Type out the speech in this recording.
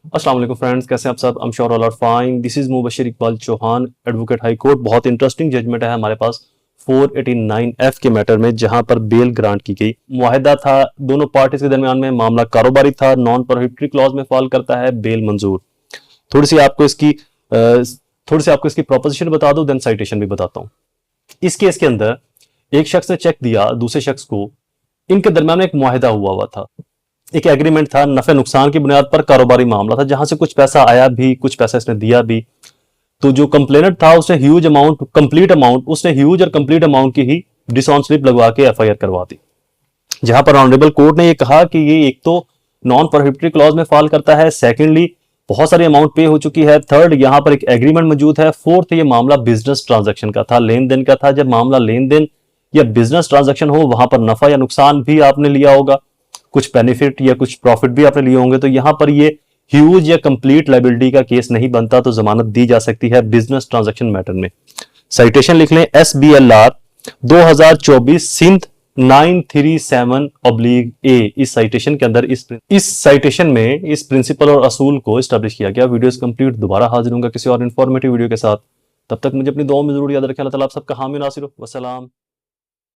अस्सलाम वालेकुम फ्रेंड्स, कैसे हैं आप सब? I am sure all are fine. This is Mubashir Iqbal Chauhan, advocate high court. बहुत इंटरेस्टिंग जजमेंट है हमारे पास 489F के मैटर में, जहां पर बेल ग्रांट की गई। मुआहिदा था दोनों पार्टीज के दरमियान में, मामला कारोबारी था, नॉन प्रोहिबिटरी क्लॉज में फॉल करता है, बेल मंजूर। थोड़ी सी आपको इसकी प्रोपोजिशन बता दूं, देन साइटेशन भी बताता हूं। इस केस के अंदर एक शख्स ने चेक दिया दूसरे शख्स को, इनके दरमियान में एक मुआहिदा हुआ था, एक एग्रीमेंट था, नफे नुकसान की बुनियाद पर कारोबारी मामला था, जहां से कुछ पैसा आया भी, कुछ पैसा इसने दिया भी। तो जो कंप्लेनेंट था उसने ह्यूज और कंप्लीट अमाउंट की ही डिसऑन स्लिप लगवा के एफआईआर करवा दी, जहां पर ऑनरेबल कोर्ट ने ये कहा कि ये एक तो नॉन प्रोहिबिटरी क्लॉज में फॉल करता है, सेकेंडली बहुत सारी अमाउंट पे हो चुकी है, थर्ड यहां पर एक एग्रीमेंट मौजूद है, फोर्थ ये मामला बिजनेस ट्रांजैक्शन का था, लेन देन का था। जब मामला लेन देन या बिजनेस ट्रांजैक्शन हो, वहां पर नफा या नुकसान भी आपने लिया होगा, कुछ बेनिफिट या कुछ प्रॉफिट भी आपने लिए होंगे, तो यहां पर ये ह्यूज या कंप्लीट लायबिलिटी का केस नहीं बनता, तो जमानत दी जा सकती है बिजनेस ट्रांजैक्शन मैटर में। साइटेशन लिख लें, SBLR 2024 सिंध 937/A। इस साइटेशन के अंदर इस साइटेशन में इस प्रिंसिपल और असूल को एस्टैब्लिश किया गया। वीडियोस कंप्लीट दोबारा हाजिर होऊंगा किसी और इंफॉर्मेटिव वीडियो के साथ। तब तक मुझे अपनी दुआओं में जरूर याद रखें। अल्लाह ताला आप सबका हामी नासिर हो। वस्सलाम।